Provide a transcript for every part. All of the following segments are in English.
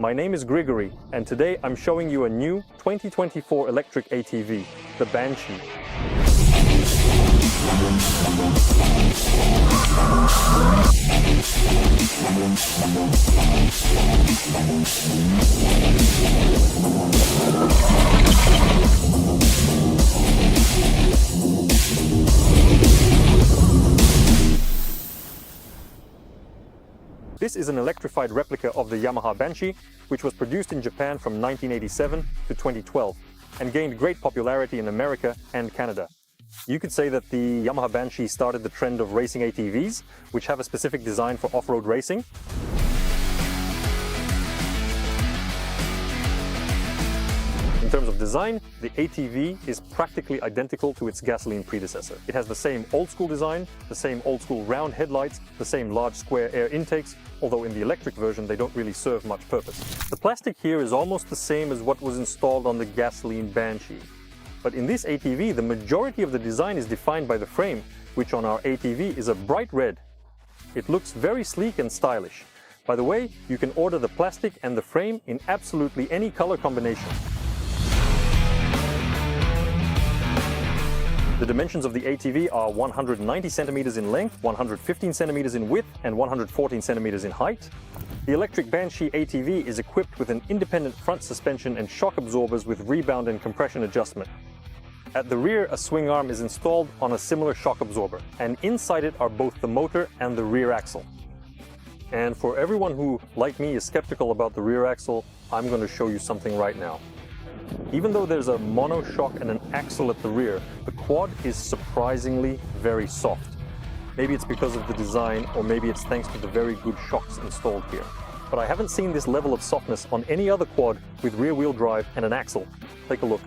My name is Grigory, and today I'm showing you a new 2024 electric ATV, the Banshee. This is an electrified replica of the Yamaha Banshee, which was produced in Japan from 1987 to 2012 and gained great popularity in America and Canada. You could say that the Yamaha Banshee started the trend of racing ATVs, which have a specific design for off-road racing. In terms of design, the ATV is practically identical to its gasoline predecessor. It has the same old-school design, the same old-school round headlights, the same large square air intakes, although in the electric version they don't really serve much purpose. The plastic here is almost the same as what was installed on the gasoline Banshee. But in this ATV, the majority of the design is defined by the frame, which on our ATV is a bright red. It looks very sleek and stylish. By the way, you can order the plastic and the frame in absolutely any color combination. The dimensions of the ATV are 190 centimeters in length, 115 centimeters in width, and 114 centimeters in height. The electric Banshee ATV is equipped with an independent front suspension and shock absorbers with rebound and compression adjustment. At the rear, a swing arm is installed on a similar shock absorber, and inside it are both the motor and the rear axle. And for everyone who, like me, is skeptical about the rear axle, I'm going to show you something right now. Even though there's a monoshock and an axle at the rear, the quad is surprisingly very soft. Maybe it's because of the design, or maybe it's thanks to the very good shocks installed here. But I haven't seen this level of softness on any other quad with rear-wheel drive and an axle. Take a look.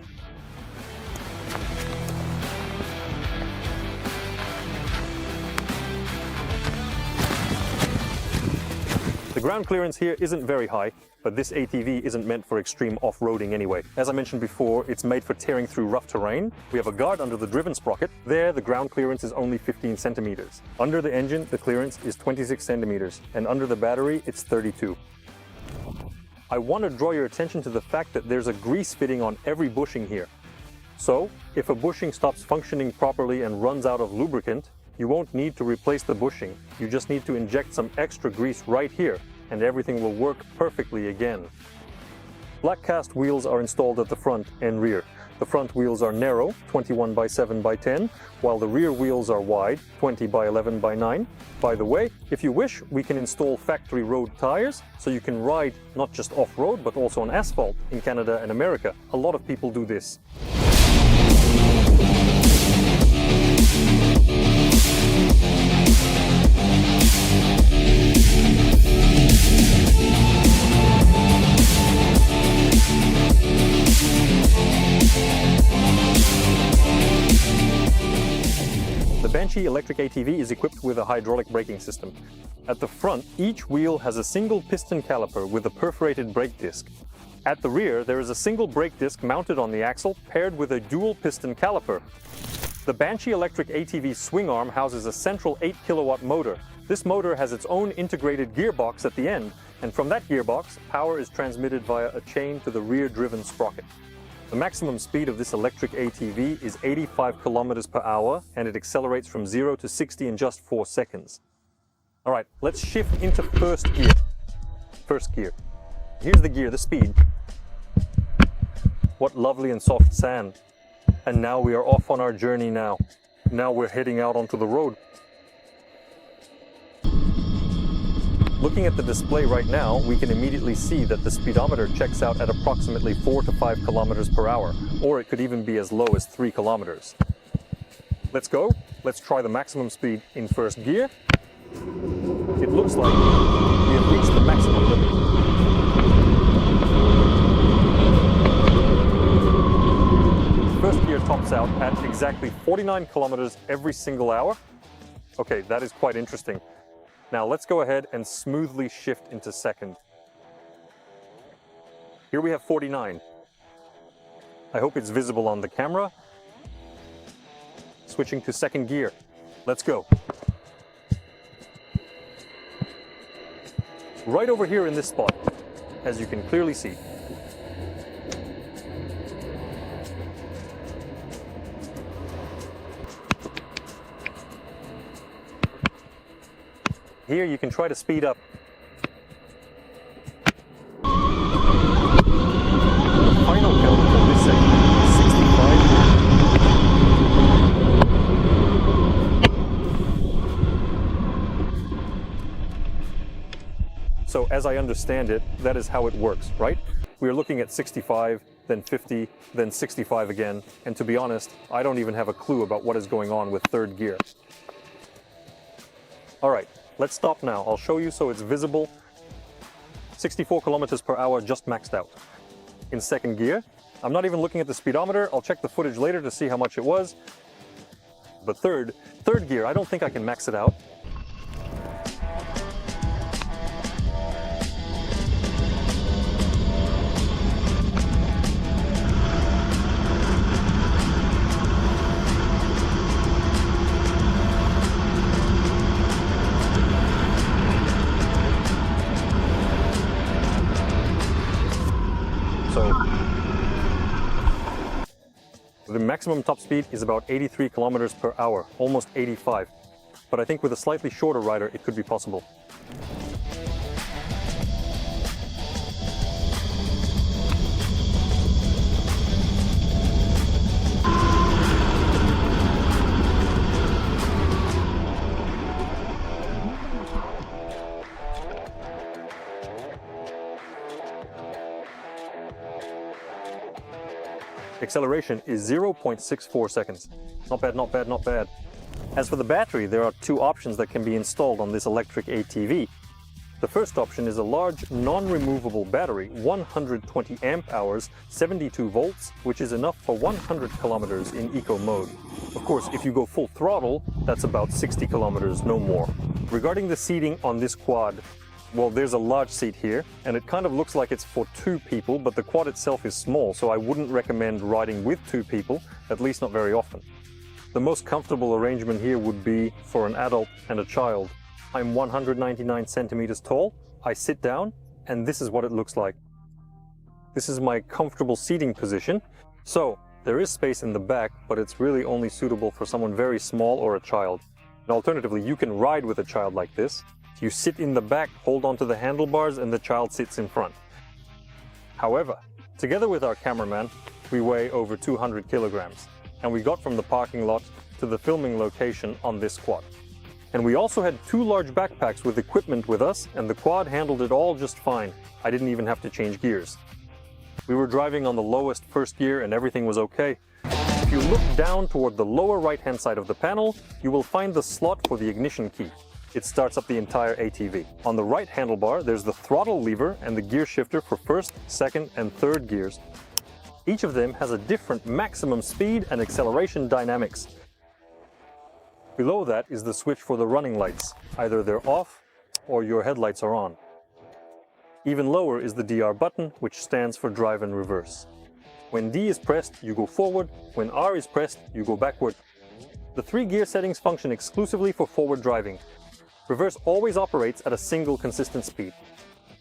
The ground clearance here isn't very high, but this ATV isn't meant for extreme off-roading anyway. As I mentioned before, it's made for tearing through rough terrain. We have a guard under the driven sprocket. There, the ground clearance is only 15 centimeters. Under the engine, the clearance is 26 centimeters, and under the battery, it's 32. I want to draw your attention to the fact that there's a grease fitting on every bushing here. So, if a bushing stops functioning properly and runs out of lubricant, you won't need to replace the bushing. You just need to inject some extra grease right here, and everything will work perfectly again. Black cast wheels are installed at the front and rear. The front wheels are narrow, 21 by 7 by 10, while the rear wheels are wide, 20 by 11 by 9. By the way, if you wish, we can install factory road tires, so you can ride not just off-road, but also on asphalt in Canada and America. A lot of people do this. The Banshee electric ATV is equipped with a hydraulic braking system. At the front, each wheel has a single piston caliper with a perforated brake disc. At the rear, there is a single brake disc mounted on the axle paired with a dual piston caliper. The Banshee electric ATV swing arm houses a central 8 kilowatt motor. This motor has its own integrated gearbox at the end, and from that gearbox, power is transmitted via a chain to the rear-driven sprocket. The maximum speed of this electric ATV is 85 kilometers per hour, and it accelerates from 0 to 60 in just 4 seconds. All right, let's shift into first gear. First gear. Here's the gear, the speed. What lovely and soft sand. And now we are off on our journey now. Now we're heading out onto the road. Looking at the display right now, we can immediately see that the speedometer checks out at approximately 4 to 5 kilometers per hour, or it could even be as low as 3 kilometers. Let's go. Let's try the maximum speed in first gear. It looks like we have reached the maximum limit. First gear tops out at exactly 49 kilometers every single hour. Okay, that is quite interesting. Now let's go ahead and smoothly shift into second. Here we have 49. I hope it's visible on the camera. Switching to second gear. Let's go. Right over here in this spot. as you can clearly see. Here you can try to speed up. The final count for this segment is 65. So as I understand it, that is how it works, right? We're looking at 65, then 50, then 65 again, and to be honest, I don't even have a clue about what is going on with third gear. All right. Let's stop now. I'll show you so it's visible. 64 kilometers per hour just maxed out. In second gear, I'm not even looking at the speedometer. I'll check the footage later to see how much it was. But third gear, I don't think I can max it out. The maximum top speed is about 83 kilometers per hour, almost 85. But I think with a slightly shorter rider, it could be possible. Acceleration is 0.64 seconds. Not bad, not bad, not bad. As for the battery, there are two options that can be installed on this electric ATV. The first option is a large, non-removable battery, 120 amp hours, 72 volts, which is enough for 100 kilometers in eco mode. Of course, if you go full throttle, that's about 60 kilometers, no more. Regarding the seating on this quad, well, there's a large seat here, and it kind of looks like it's for two people, but the quad itself is small, so I wouldn't recommend riding with two people, at least not very often. The most comfortable arrangement here would be for an adult and a child. I'm 199 centimeters tall, I sit down, and this is what it looks like. This is my comfortable seating position. So, there is space in the back, but it's really only suitable for someone very small or a child. And alternatively, you can ride with a child like this. You sit in the back, hold onto the handlebars, and the child sits in front. However, together with our cameraman, we weigh over 200 kilograms, and we got from the parking lot to the filming location on this quad. And we also had two large backpacks with equipment with us, and the quad handled it all just fine. I didn't even have to change gears. We were driving on the lowest first gear and everything was okay. If you look down toward the lower right-hand side of the panel, you will find the slot for the ignition key. It starts up the entire ATV. On the right handlebar, there's the throttle lever and the gear shifter for first, second, and third gears. Each of them has a different maximum speed and acceleration dynamics. Below that is the switch for the running lights. Either they're off or your headlights are on. Even lower is the DR button, which stands for drive and reverse. When D is pressed, you go forward. When R is pressed, you go backward. The three gear settings function exclusively for forward driving. Reverse always operates at a single consistent speed.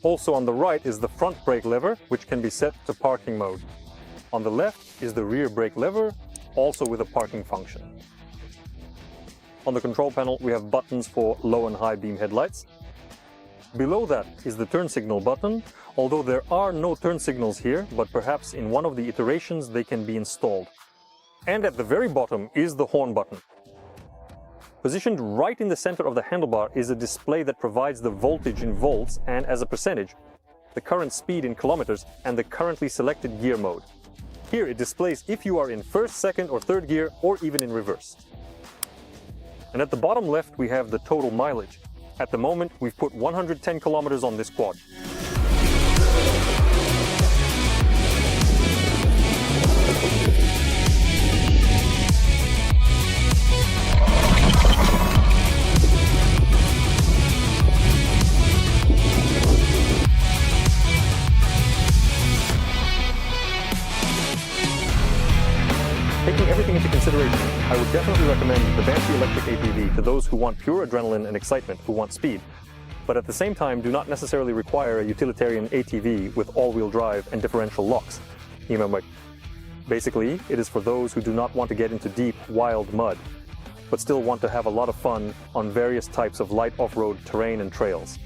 Also on the right is the front brake lever, which can be set to parking mode. On the left is the rear brake lever, also with a parking function. On the control panel, we have buttons for low and high beam headlights. Below that is the turn signal button, although there are no turn signals here, but perhaps in one of the iterations they can be installed. And at the very bottom is the horn button. Positioned right in the center of the handlebar is a display that provides the voltage in volts and, as a percentage, the current speed in kilometers and the currently selected gear mode. Here it displays if you are in first, second, or third gear, or even in reverse. And at the bottom left we have the total mileage. At the moment we've put 110 kilometers on this quad. Taking everything into consideration, I would definitely recommend the Banshee electric ATV to those who want pure adrenaline and excitement, who want speed. but at the same time do not necessarily require a utilitarian ATV with all-wheel drive and differential locks. Basically, it is for those who do not want to get into deep, wild mud, but still want to have a lot of fun on various types of light off-road terrain and trails.